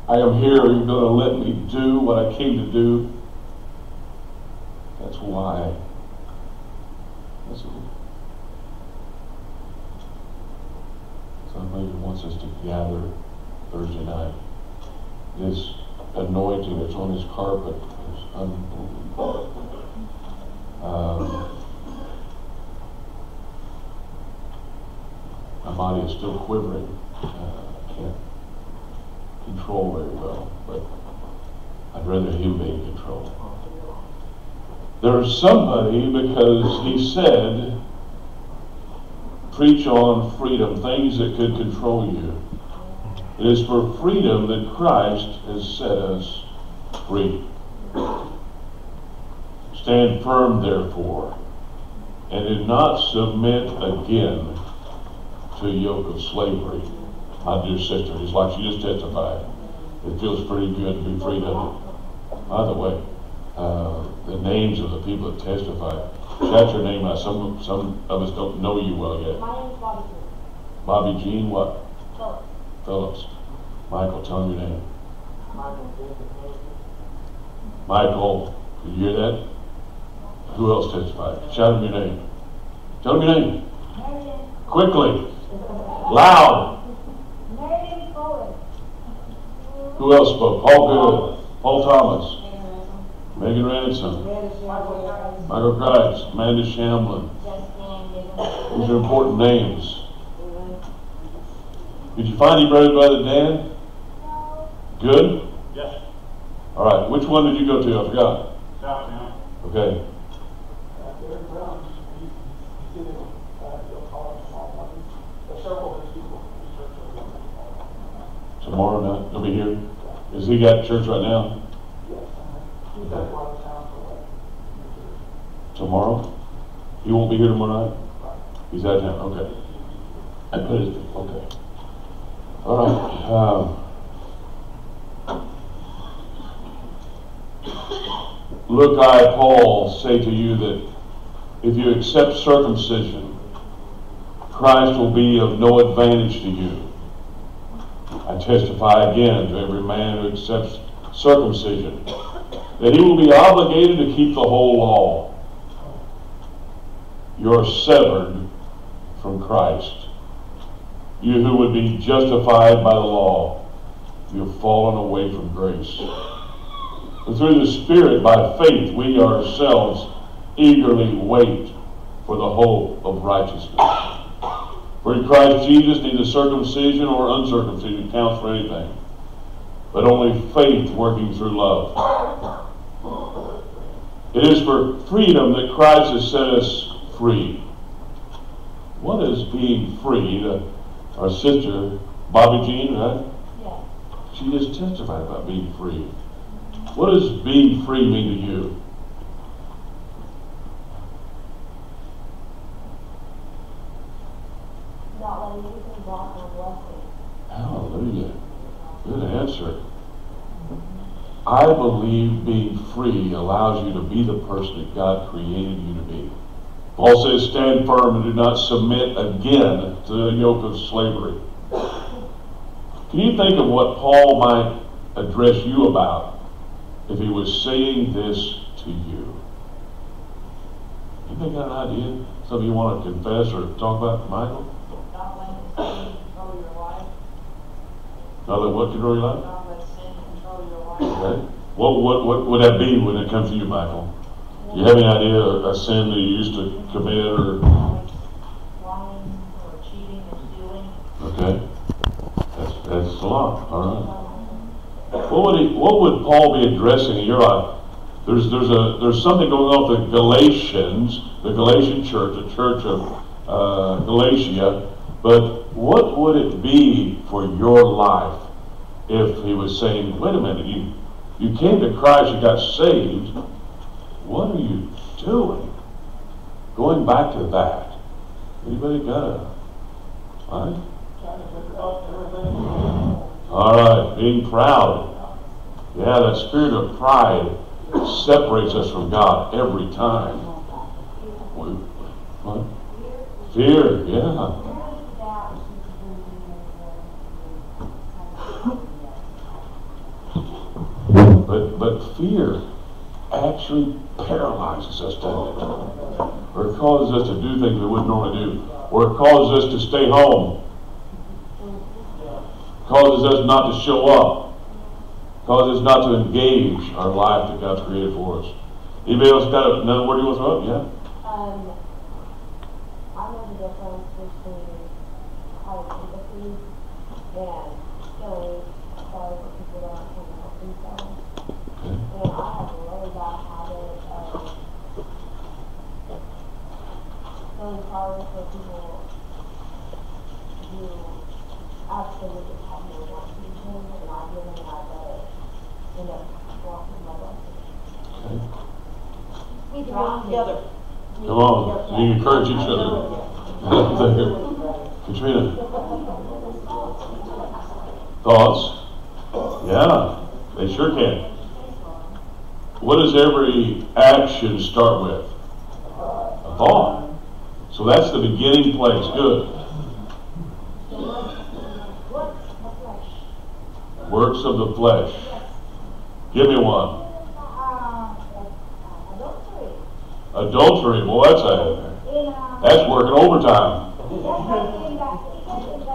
I am here. Are you going to let me do what I came to do? That's why. Somebody wants us to gather Thursday night. This anointing that's on this carpet is unbelievable. My body is still quivering. I can't control very well, but I'd rather he be in control. There's somebody, because he said, preach on freedom, things that could control you. It is for freedom that Christ has set us free. Stand firm, therefore, and do not submit again to a yoke of slavery. My dear sister, it's like she just testified. It feels pretty good to be free, doesn't it? By the way, the names of the people that testified. Shout your name out. Some of us don't know you well yet. My name is Bobby Jean. Bobby Jean what? Phillips. Phillips. Michael, tell him your name. Michael. Michael, did you hear that? Who else testified? Shout him your name. Tell him your name. Marion. Quickly. Loud. Marion Fuller. Who else spoke? Paul Good. Paul Thomas. Megan Ransom. Michael Christ. Amanda Shamlin. These are important names. Did you find him, Brother Dan? Good? Yes. All right. Which one did you go to? I forgot. South County. Okay. Tomorrow night? He'll be here? Is he got church right now? Tomorrow? He won't be here tomorrow night? He's out of town. Okay. I put his, okay. All right. Look, I, Paul, say to you that if you accept circumcision, Christ will be of no advantage to you. I testify again to every man who accepts circumcision that he will be obligated to keep the whole law. You're severed from Christ. You who would be justified by the law, you've fallen away from grace. But through the Spirit, by faith, we ourselves eagerly wait for the hope of righteousness. For in Christ Jesus, neither circumcision or uncircumcision counts for anything, but only faith working through love. It is for freedom that Christ has set us free. What is being free? Our sister, Bobby Jean, right? Yeah. She just testified about being free. What does being free mean to you? Not letting anything block or blessing. Hallelujah. Good answer. I believe being free allows you to be the person that God created you to be. Paul says, stand firm and do not submit again to the yoke of slavery. Can you think of what Paul might address you about if he was saying this to you? Anybody got an idea? Something you want to confess or talk about, Michael? Not letting sin control your life. Not let what control your life? Not let sin control your life. Okay. What would that be when it comes to you, Michael? Do you have any idea of a sin that you used to commit or? Lying or cheating or stealing. Okay. That's a lot. All right. What would Paul be addressing in your life? There's something going on with the Galatians, the Galatian church, the church of Galatia. But what would it be for your life if he was saying, wait a minute, you came to Christ, you got saved. What are you doing? Going back to that. Anybody got a line? All right, being proud. Yeah, that spirit of pride separates us from God every time. What? Fear, yeah. fear actually paralyzes us, doesn't it? Or it causes us to do things we wouldn't normally do. Or it causes us to stay home. Causes us not to show up. Causes us not to engage our life that God's created for us. Anybody else got another word you want to throw up? Yeah? I know the difference between having empathy and feeling sorry for people that aren't trying to help themselves. Okay. And I have a really bad habit of feeling sorry for people who absolutely have no want to change, and I give them that day, end up blocking my blessing. Okay. We drown together. Come on, you encourage each other. Katrina, thoughts? Yeah, they sure can. What does every action start with? A thought. So that's the beginning place. Good. Works of the flesh. Give me one. Adultery. Well, that's working overtime.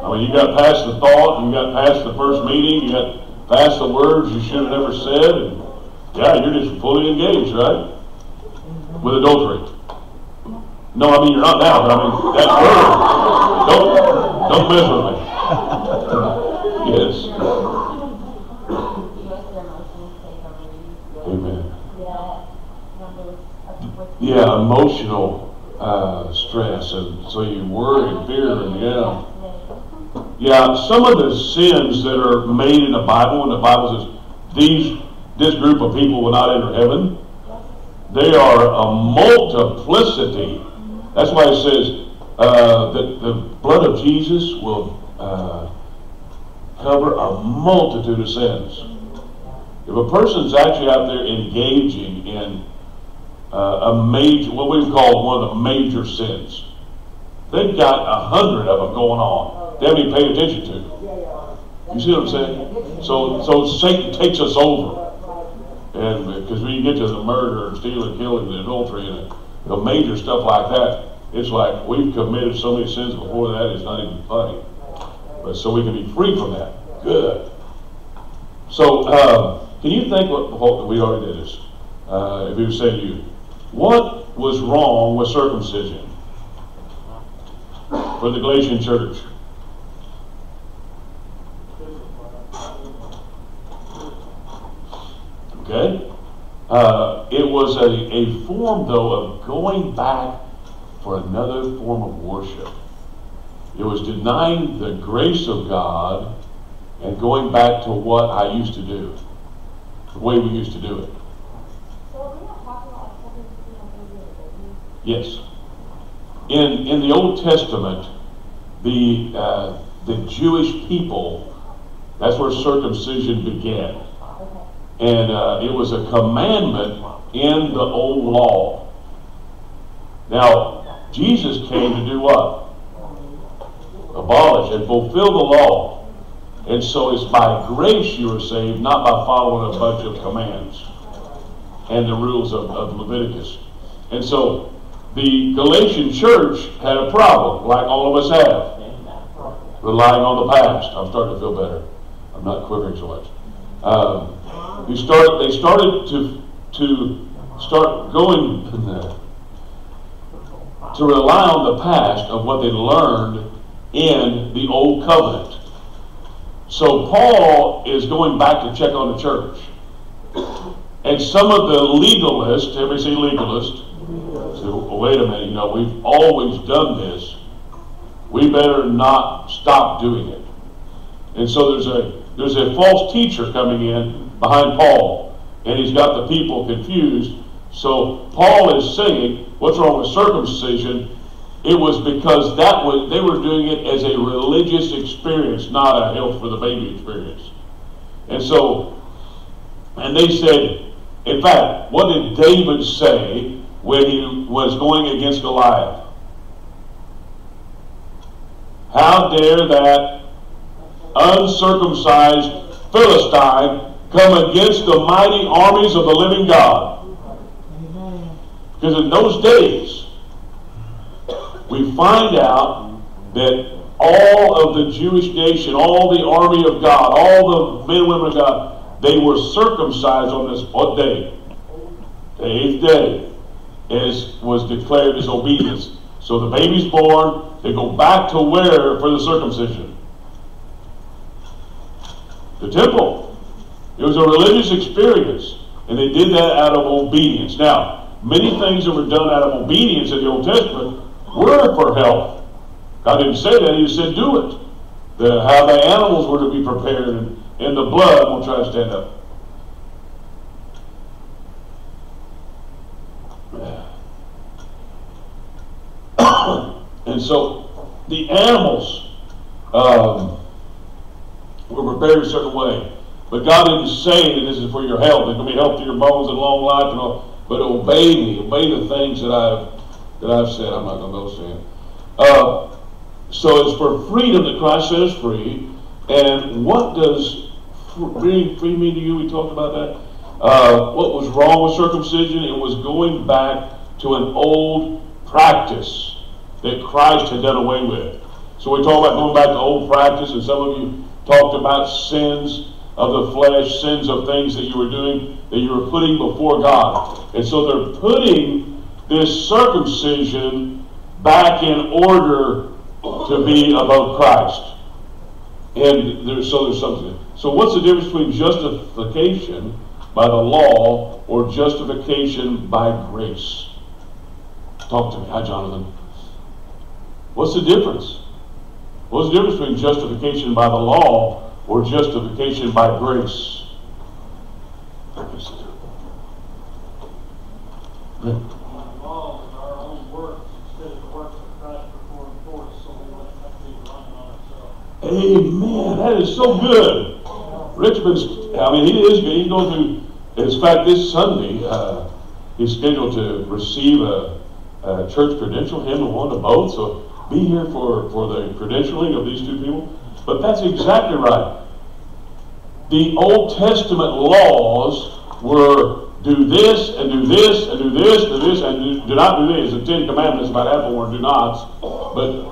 I mean, you got past the thought, you got past the first meeting, you got past the words you should have never said, and yeah, you're just fully engaged, right? With adultery. No, I mean you're not now, but I mean that's word. Don't mess with me. Yes. Amen. Yeah, emotional stress, and so you worry and fear, and yeah, some of the sins that are made in the Bible, when the Bible says this group of people will not enter heaven, they are a multiplicity. That's why it says that the blood of Jesus will cover a multitude of sins. If a person's actually out there engaging in a major, what we would call one of the major sins, they've got 100 of them going on. They haven't even paid attention to. You see what I'm saying? So Satan takes us over, and because when you get to the murder and stealing, killing, the adultery, and the major stuff like that, it's like we've committed so many sins before that it's not even funny. But so we can be free from that. Good. So can you think what we already did this? If he was saying to you, what was wrong with circumcision for the Galatian church? Okay? It was a form, though, of going back for another form of worship. It was denying the grace of God and going back to what I used to do, the way we used to do it. Yes. In the Old Testament, the Jewish people, that's where circumcision began. And it was a commandment in the old law. Now, Jesus came to do what? Abolish and fulfill the law. And so it's by grace you are saved, not by following a bunch of commands and the rules of Leviticus. And so the Galatian church had a problem, like all of us have, relying on the past. I'm starting to feel better. I'm not quivering so much. They started to start going to rely on the past of what they learned in the old covenant. So Paul is going back to check on the church. And some of the legalists, everybody say legalist, say, well, wait a minute, we've always done this. We better not stop doing it. And so there's a false teacher coming in behind Paul, and he's got the people confused. So Paul is saying, what's wrong with circumcision? It was because they were doing it as a religious experience, not a health for the baby experience. And they said, in fact, what did David say when he was going against Goliath? How dare that uncircumcised Philistine come against the mighty armies of the living God. Because in those days, we find out that all of the Jewish nation, all the army of God, all the men and women of God, they were circumcised on this what day? The 8th day, as was declared as obedience. So the baby's born, they go back to where for the circumcision? The temple. It was a religious experience, and they did that out of obedience. Now, many things that were done out of obedience in the Old Testament were for health. God didn't say that, he said do it. How the animals were to be prepared and the blood. We'll try to stand up. And so the animals were prepared a certain way. But God didn't say that this is for your health. It's going to be health to your bones and long life and all. But obey me. Obey the things that I've said. I'm not going to go saying. So it's for freedom that Christ set us free. And what does free mean to you? We talked about that. What was wrong with circumcision? It was going back to an old practice that Christ had done away with. So we talk about going back to old practice, and some of you talked about sins of the flesh, sins of things that you were doing, that you were putting before God. And so they're putting this circumcision back in order to be above Christ. And there's something. So what's the difference between justification by the law or justification by grace? Talk to me. Hi, Jonathan. What's the difference? What's the difference between justification by the law or justification by grace? Amen. That is so good. Richmond's, he is good. He's going through, in fact, this Sunday, he's scheduled to receive a church credential, him and one of both. So be here for the credentialing of these two people. But that's exactly right. The Old Testament laws were do this, and do this, and do this, and do this, and do not do this. The Ten Commandments about apple or do nots. But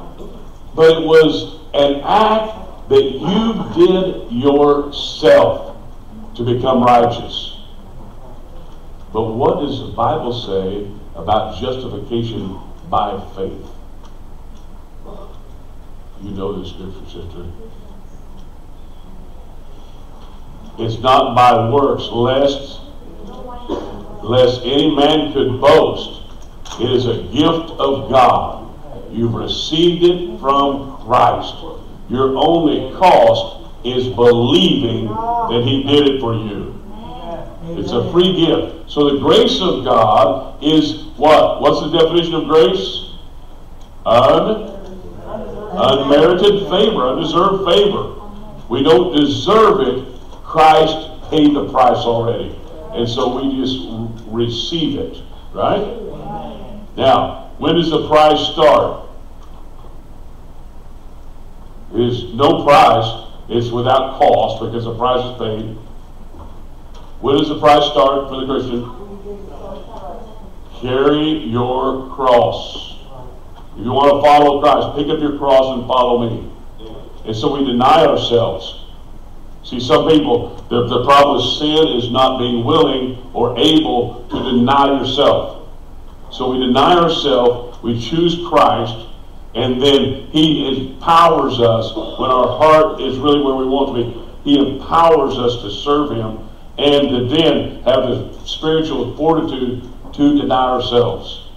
it was an act that you did yourself to become righteous. But what does the Bible say about justification by faith? You know the scripture, sister. It's not by works, lest any man could boast. It is a gift of God. You've received it from Christ. Your only cost is believing that he did it for you. It's a free gift. So the grace of God is what? What's the definition of grace? Unmerited favor, undeserved favor. We don't deserve it. Christ paid the price already. And so we just receive it. Right? Now, when does the price start? It is no price. It's without cost because the price is paid. When does the price start for the Christian? Carry your cross. If you want to follow Christ, pick up your cross and follow me. And so we deny ourselves. See, some people, the problem with sin is not being willing or able to deny yourself. So we deny ourselves, we choose Christ, and then he empowers us when our heart is really where we want to be. He empowers us to serve him and to then have the spiritual fortitude to deny ourselves.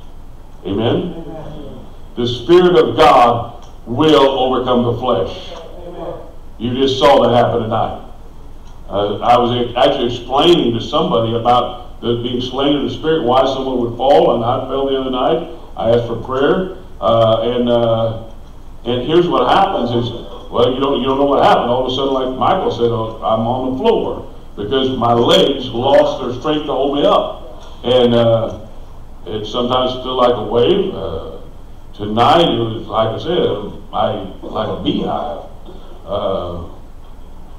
Amen? Amen. The Spirit of God will overcome the flesh. Amen. You just saw that happen tonight. I was actually explaining to somebody about being slain in the Spirit, why someone would fall, and I fell the other night. I asked for prayer, and here's what happens is, well, you don't know what happened. All of a sudden, like Michael said, I'm on the floor because my legs lost their strength to hold me up, and it sometimes feel like a wave. Tonight, it was like I said, like a beehive,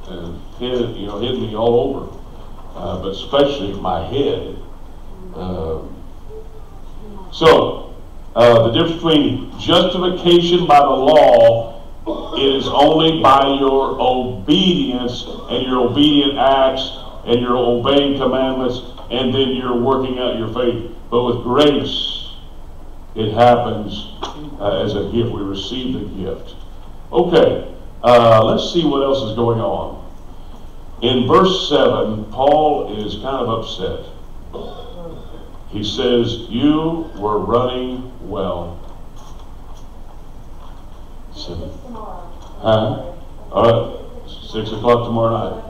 and hit me all over. but especially my head. So, the difference between justification by the law is only by your obedience and your obedient acts and your obeying commandments, and then you're working out your faith. But with grace, it happens as a gift. We receive the gift. Okay, let's see what else is going on. In verse 7, Paul is kind of upset. He says, you were running well. 7. All right, 6 o'clock tomorrow night.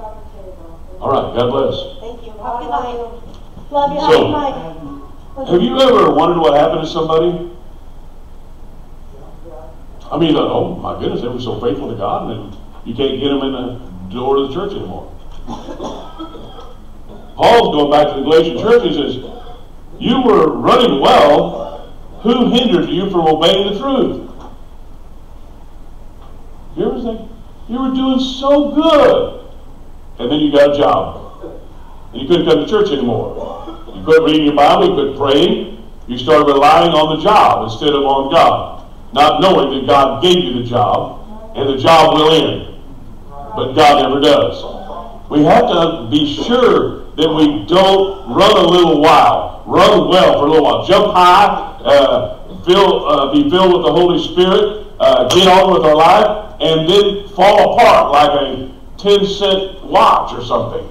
All right, God bless. Thank you. Happy night. Love you. So, Happy night. Have you ever wondered what happened to somebody? I mean, oh my goodness, they were so faithful to God, and you can't get them in the door of the church anymore. Paul's going back to the Galatian church. He says, you were running well. Who hindered you from obeying the truth? You ever think, you were doing so good, and then you got a job, and you couldn't come to church anymore. You quit reading your Bible, you quit praying, you started relying on the job instead of on God, not knowing that God gave you the job, and the job will end, but God never does. We have to be sure that we don't run a little while, run well for a little while, jump high, be filled with the Holy Spirit, get on with our life, and then fall apart like a 10-cent watch or something.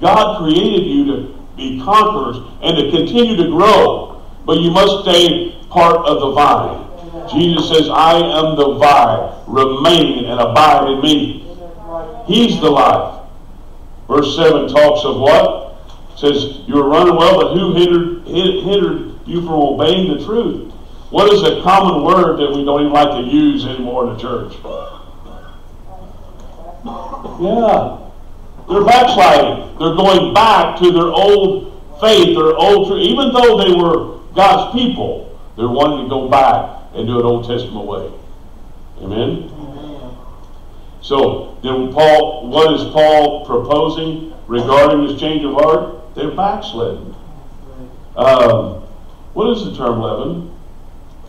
God created you to be conquerors and to continue to grow, but you must stay part of the vine. Jesus says, I am the vine, remain and abide in me. He's the life. Verse 7 talks of what? It says, you were running well, but who hindered you from obeying the truth? What is a common word that we don't even like to use anymore in the church? Yeah. They're backsliding. They're going back to their old faith, their old truth. Even though they were God's people, they're wanting to go back and do it Old Testament way. Amen? So, then what is Paul proposing regarding this change of heart? They're backslidden. What is the term leaven?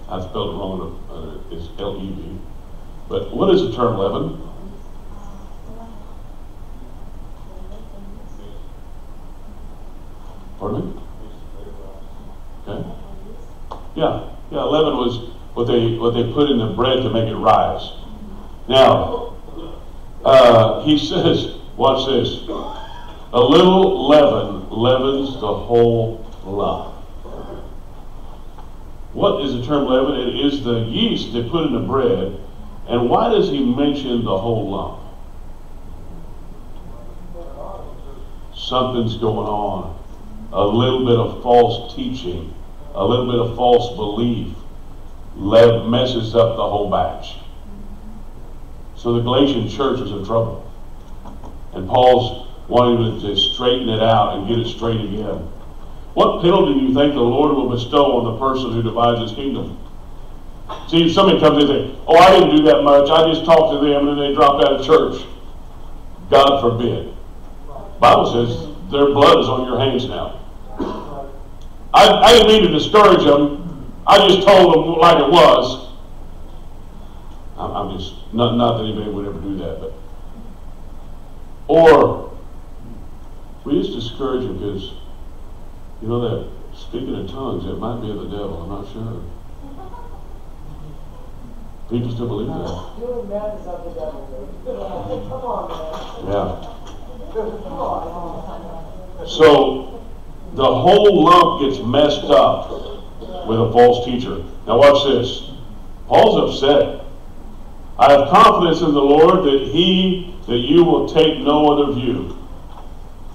I spelled it wrong. It's L-E-V. But what is the term leaven? Pardon me? Okay. Yeah. Leaven was what they put in the bread to make it rise. Now, he says, watch this. A little leaven leavens the whole lump. What is the term leaven? It is the yeast they put in the bread. And why does he mention the whole lump? Something's going on. A little bit of false teaching, a little bit of false belief messes up the whole batch. So the Galatian church is in trouble. And Paul's wanting to straighten it out and get it straight again. What penalty do you think the Lord will bestow on the person who divides his kingdom? See, if somebody comes in and says, oh, I didn't do that much, I just talked to them and then they dropped out of church. God forbid. The Bible says their blood is on your hands now. I didn't mean to discourage them. I just told them like it was. I'm just, not that anybody would ever do that, but. Or, we just discourage them because, you know, that speaking in tongues, it might be of the devil, I'm not sure. People still believe that. Doing that is of the devil. Come on, man. Yeah. Come on. So, the whole lump gets messed up with a false teacher. Now watch this. Paul's upset. I have confidence in the Lord that you will take no other view.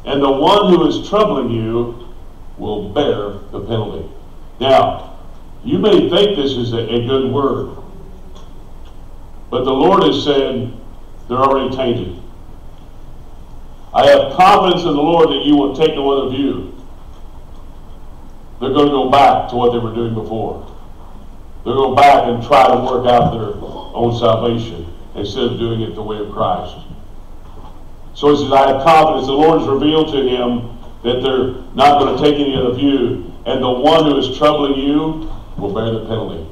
And the one who is troubling you will bear the penalty. Now, you may think this is a good word. But the Lord has said they're already tainted. I have confidence in the Lord that you will take no other view. They're going to go back to what they were doing before. They'll go back and try to work out their own salvation instead of doing it the way of Christ. So he says, I have confidence. The Lord has revealed to him that they're not going to take any other view. And the one who is troubling you will bear the penalty.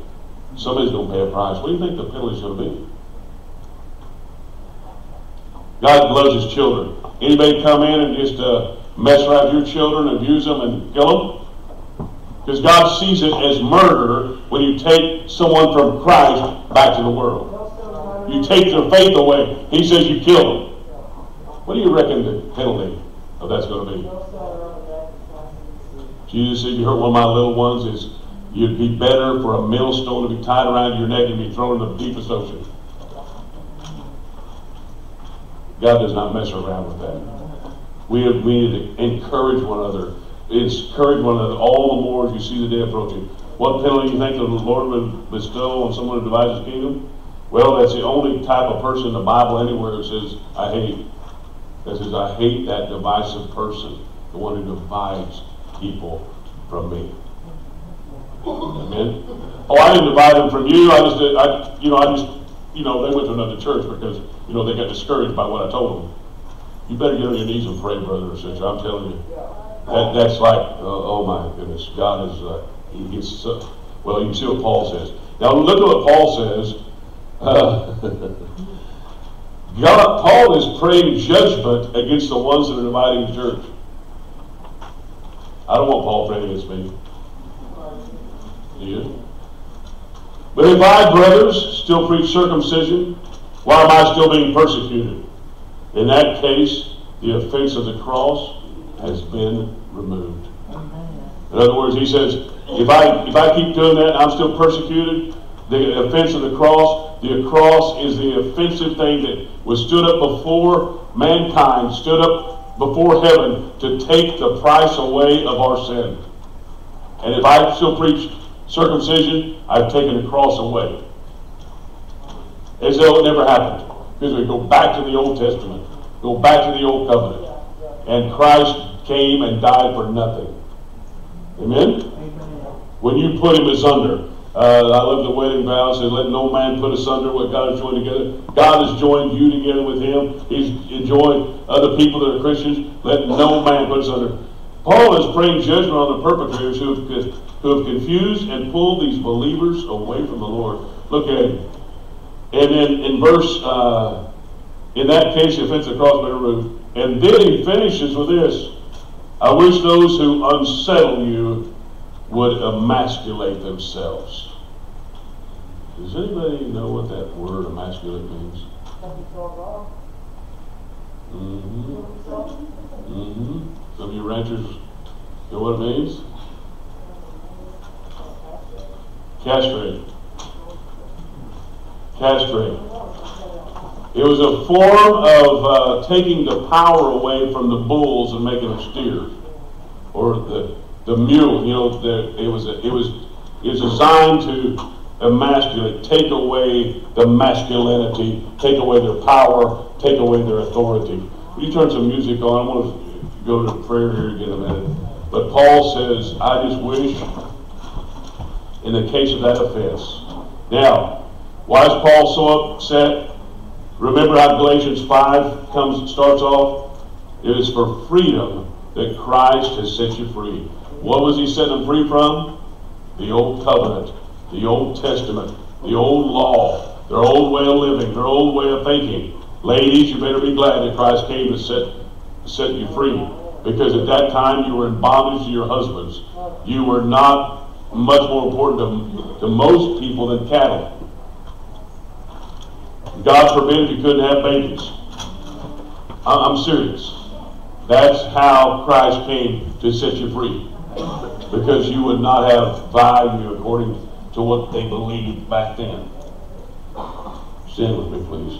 Somebody's going to pay a price. What do you think the penalty is going to be? God loves his children. Anybody come in and just mess around with your children, abuse them, and kill them? Because God sees it as murder when you take someone from Christ back to the world. You take their faith away. He says you kill them. What do you reckon the penalty of that's going to be? Jesus said, you hurt one of my little ones, is you'd be better for a millstone to be tied around your neck and be thrown in the deepest ocean. God does not mess around with that. We need to encourage one another. Encourage one another all the more as you see the day approaching. What penalty do you think the Lord would bestow on someone who divides his kingdom? Well, that's the only type of person in the Bible anywhere that says, I hate. That says, I hate that divisive person, the one who divides people from me. Amen? Oh, I didn't divide them from you. They went to another church because, they got discouraged by what I told them. You better get on your knees and pray, brother or sister. I'm telling you. That's like, oh my goodness. God is, he gets so, well, you can see what Paul says. Now look at what Paul says. Paul is praying judgment against the ones that are dividing the church. I don't want Paul praying against me. Do you? But if I, brothers, still preach circumcision, why am I still being persecuted? In that case, the offense of the cross has been removed. In other words, he says, if I keep doing that, I'm still persecuted. The offense of the cross is the offensive thing that was stood up before mankind, stood up before heaven to take the price away of our sin. And if I still preach circumcision, I've taken the cross away. As though it never happened. Because we go back to the Old Testament, go back to the Old Covenant. And Christ came and died for nothing. Amen? When you put him asunder, I love the wedding vow. It says, let no man put asunder what God has joined together. God has joined you together with him. He's joined other people that are Christians. Let no man put asunder. Paul is praying judgment on the perpetrators who have confused and pulled these believers away from the Lord. Look at it. And then in verse, in that case, the offense of the cross may be removed. And then he finishes with this. I wish those who unsettle you would emasculate themselves. Does anybody know what that word emasculate means? Some of you ranchers know what it means? Castrate. Castrate. It was a form of taking the power away from the bulls and making them steers, or the mule. It was designed to emasculate, take away the masculinity, take away their power, take away their authority. Will you turn some music on? I want to go to prayer here again in a minute. But Paul says, I just wish, in the case of that offense. Now, why is Paul so upset? Remember how Galatians 5 starts off? It is for freedom that Christ has set you free. What was he setting them free from? The old covenant, the Old Testament, the old law, their old way of living, their old way of thinking. Ladies, you better be glad that Christ came to set you free. Because at that time you were in bondage to your husbands. You were not much more important to most people than cattle. God forbid if you couldn't have babies. I'm serious. That's how Christ came to set you free. Because you would not have value according to what they believed back then. Stand with me, please.